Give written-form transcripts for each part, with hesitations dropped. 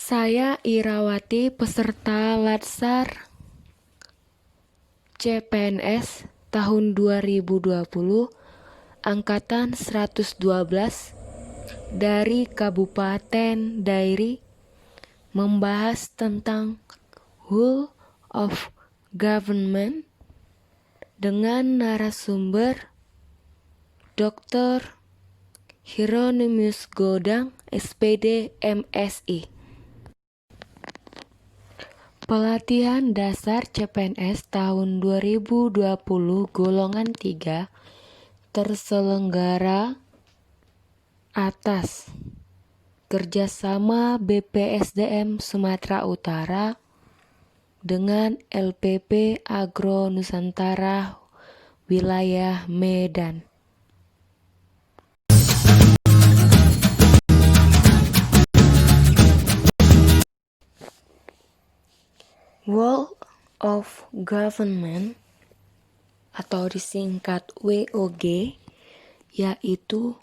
Saya Irawati, peserta Latsar CPNS tahun 2020, angkatan 112 dari Kabupaten Dairi, membahas tentang Whole of Government dengan narasumber Dr. Hieronymus Godang, SPD, MSI. Pelatihan dasar CPNS tahun 2020 golongan 3 terselenggara atas kerjasama BPSDM Sumatera Utara dengan LPP Agro Nusantara Wilayah Medan. Whole of Government atau disingkat WOG yaitu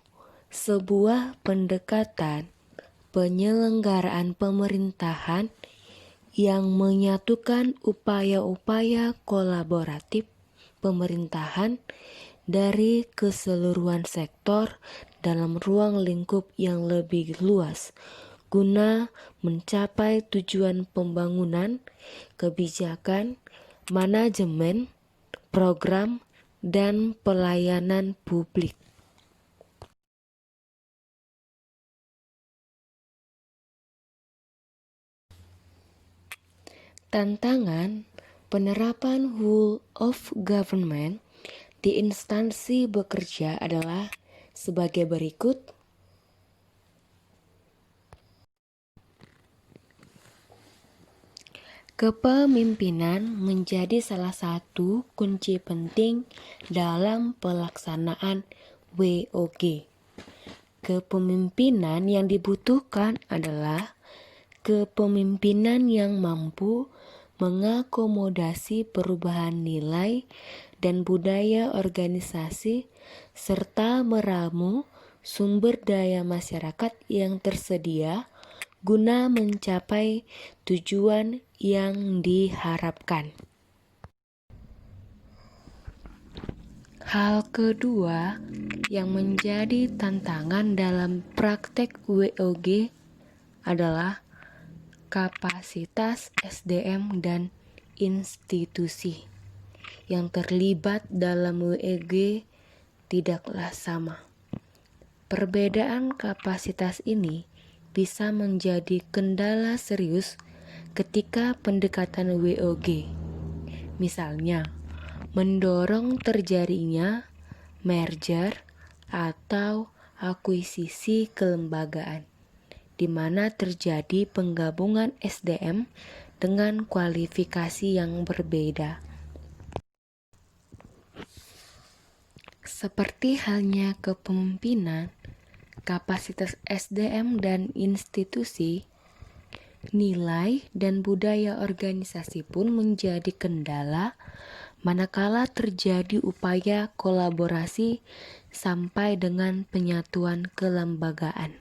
sebuah pendekatan penyelenggaraan pemerintahan yang menyatukan upaya-upaya kolaboratif pemerintahan dari keseluruhan sektor dalam ruang lingkup yang lebih luas guna mencapai tujuan pembangunan, kebijakan, manajemen, program, dan pelayanan publik. Tantangan penerapan whole of government di instansi bekerja adalah sebagai berikut. Kepemimpinan menjadi salah satu kunci penting dalam pelaksanaan WOG. Kepemimpinan yang dibutuhkan adalah kepemimpinan yang mampu mengakomodasi perubahan nilai dan budaya organisasi serta meramu sumber daya masyarakat yang tersedia guna mencapai tujuan yang diharapkan. Hal kedua yang menjadi tantangan dalam praktek WOG adalah kapasitas SDM dan institusi yang terlibat dalam WOG tidaklah sama. Perbedaan kapasitas ini bisa menjadi kendala serius ketika pendekatan WOG. Misalnya, mendorong terjadinya merger atau akuisisi kelembagaan, di mana terjadi penggabungan SDM dengan kualifikasi yang berbeda. Seperti halnya kepemimpinan, kapasitas SDM dan institusi, nilai dan budaya organisasi pun menjadi kendala manakala terjadi upaya kolaborasi sampai dengan penyatuan kelembagaan.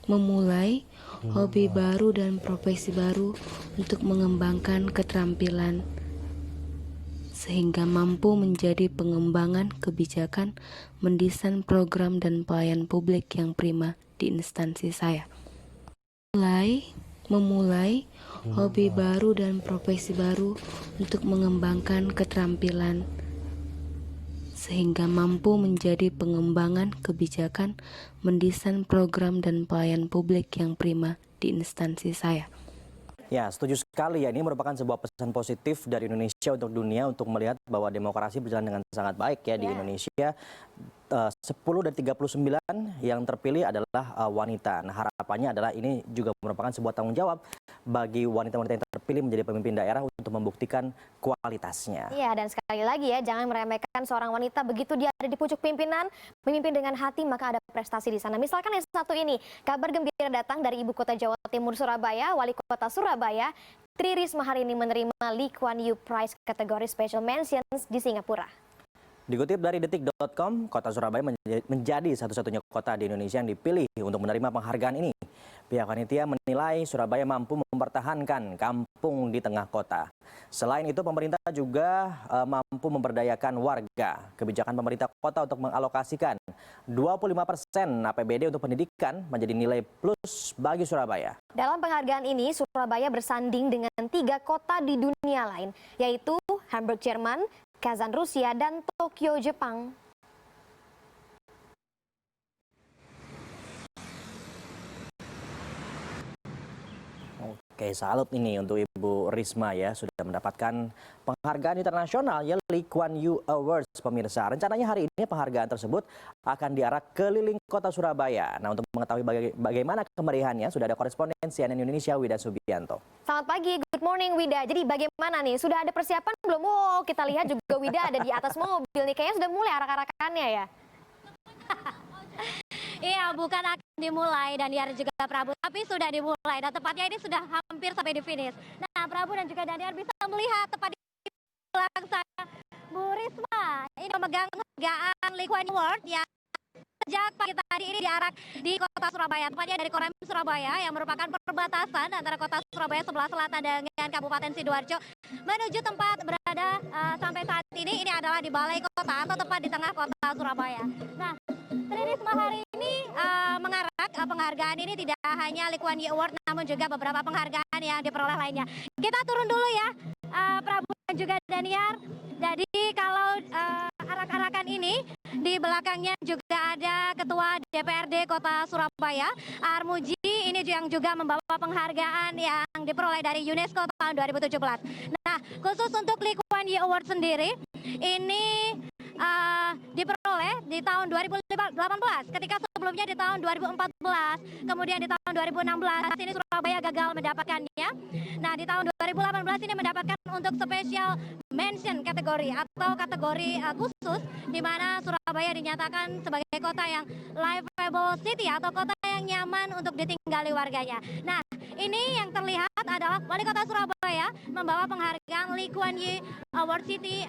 memulai hobi baru dan profesi baru untuk mengembangkan keterampilan sehingga mampu menjadi pengembangan kebijakan, mendesain program dan pelayan publik yang prima di instansi saya. Memulai hobi baru dan profesi baru untuk mengembangkan keterampilan sehingga mampu menjadi pengembangan kebijakan, mendesain program dan pelayan publik yang prima di instansi saya. Ya, setuju sekali ya. Ini merupakan sebuah pesan positif dari Indonesia untuk dunia untuk melihat bahwa demokrasi berjalan dengan sangat baik ya di Indonesia. 10 dari 39 yang terpilih adalah wanita. Nah, harapannya adalah ini juga merupakan sebuah tanggung jawab bagi wanita-wanita yang terpilih menjadi pemimpin daerah untuk membuktikan kualitasnya. Iya, dan sekali lagi ya, jangan meremehkan seorang wanita begitu dia ada di pucuk pimpinan, memimpin dengan hati maka ada prestasi di sana. Misalkan yang satu ini, kabar gembira datang dari ibu kota Jawa Timur Surabaya, wali kota Surabaya, Tri Risma hari ini menerima Lee Kuan Yew Prize kategori Special Mentions di Singapura. Dikutip dari detik.com, kota Surabaya menjadi satu-satunya kota di Indonesia yang dipilih untuk menerima penghargaan ini. Pihak panitia menilai Surabaya mampu mempertahankan kampung di tengah kota. Selain itu, pemerintah juga mampu memberdayakan warga. Kebijakan pemerintah kota untuk mengalokasikan 25% APBD untuk pendidikan menjadi nilai plus bagi Surabaya. Dalam penghargaan ini, Surabaya bersanding dengan 3 kota di dunia lain, yaitu Hamburg, Jerman, Kazan, Rusia, dan Tokyo, Jepang. Oke, salut ini untuk Ibu Risma ya, sudah mendapatkan penghargaan internasional ya Lee Kuan Yew Awards pemirsa. Rencananya hari ini penghargaan tersebut akan diarak keliling kota Surabaya. Nah, untuk mengetahui bagaimana kemeriahannya sudah ada koresponden CNN Indonesia Wida Subianto. Selamat pagi, good morning Wida. Jadi bagaimana nih, sudah ada persiapan belum? Oh, kita lihat juga Wida ada di atas mobil nih, kayaknya sudah mulai arak-arakannya ya. Iya, bukan akan dimulai Daniar juga Prabu, tapi sudah dimulai dan tepatnya ini sudah hampir sampai di finish. Nah, Prabu dan juga Daniar bisa melihat tepat di belakang saya Bu Risma ini memegang penghargaan Lee Kuan Yew Award yang sejak pagi tadi ini diarak di kota Surabaya, tepatnya dari Korem Surabaya yang merupakan perbatasan antara kota Surabaya sebelah selatan dengan Kabupaten Sidoarjo menuju tempat berada sampai saat ini adalah di balai kota atau tepat di tengah kota Surabaya. Nah, Tri Risma hari ini mengarak penghargaan ini tidak hanya Lee Kuan Yew Award namun juga beberapa penghargaan yang diperoleh lainnya. Kita turun dulu ya, Prabu dan juga Daniar. Jadi kalau arak-arakan ini di belakangnya juga ada Ketua DPRD Kota Surabaya, Armuji, ini yang juga membawa penghargaan yang diperoleh dari UNESCO tahun 2017. Nah, khusus untuk Lee Kuan Yew Award sendiri, ini diperoleh di tahun 2018, ketika sebelumnya di tahun 2014, kemudian di tahun 2016 ini Surabaya gagal mendapatkannya. Nah, di tahun 2018 ini mendapatkan untuk special mention kategori atau kategori khusus di mana Surabaya dinyatakan sebagai kota yang livable city atau kota yang nyaman untuk ditinggali warganya. Nah, ini yang terlihat adalah Wali Kota Surabaya membawa penghargaan Lee Kuan Yew Award City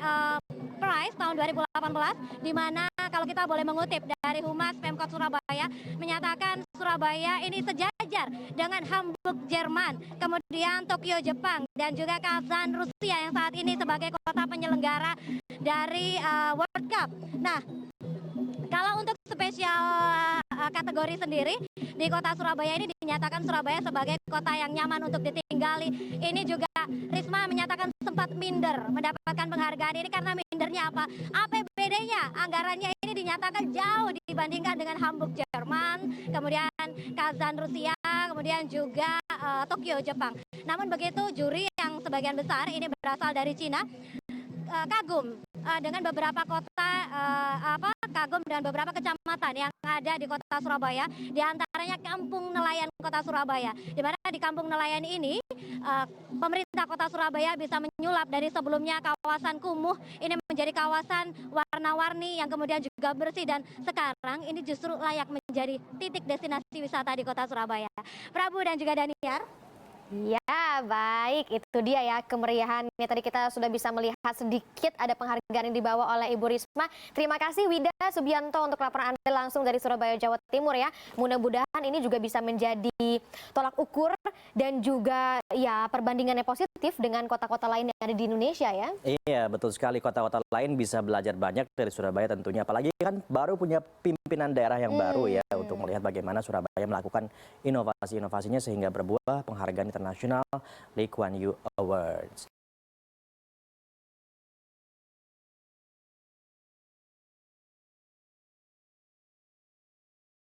Prize tahun 2018, di mana kalau kita boleh mengutip dari Humas Pemkot Surabaya menyatakan Surabaya ini sejajar dengan Hamburg Jerman, kemudian Tokyo Jepang dan juga Kazan Rusia yang saat ini sebagai kota penyelenggara dari World Cup. Nah, kalau untuk spesial kategori sendiri di kota Surabaya ini dinyatakan Surabaya sebagai kota yang nyaman untuk ditinggali. Ini juga Risma menyatakan sempat minder mendapatkan penghargaan ini karena mindernya apa? APBD-nya, anggarannya ini dinyatakan jauh dibandingkan dengan Hamburg Jerman, kemudian Kazan Rusia, kemudian juga Tokyo Jepang. Namun begitu juri yang sebagian besar ini berasal dari Cina kagum dengan beberapa kota kagum dengan beberapa kecamatan yang ada di kota Surabaya, di antaranya Kampung Nelayan Kota Surabaya, di mana di Kampung Nelayan ini pemerintah Kota Surabaya bisa menyulap dari sebelumnya kawasan kumuh ini menjadi kawasan warna-warni yang kemudian juga bersih, dan sekarang ini justru layak menjadi titik destinasi wisata di Kota Surabaya. Prabu dan juga Daniar. Ya, baik. Itu dia ya kemeriahannya. Tadi kita sudah bisa melihat sedikit ada penghargaan yang dibawa oleh Ibu Risma. Terima kasih Wida Subianto untuk laporan Anda langsung dari Surabaya, Jawa Timur ya. Mudah-mudahan ini juga bisa menjadi tolak ukur dan juga ya perbandingannya positif dengan kota-kota lain yang ada di Indonesia ya. Iya, betul sekali. Kota-kota lain bisa belajar banyak dari Surabaya tentunya. Apalagi kan baru punya pimpinan daerah yang baru ya untuk melihat bagaimana Surabaya melakukan inovasi-inovasinya sehingga berbuah penghargaan internasional Lee Kuan Yew Awards.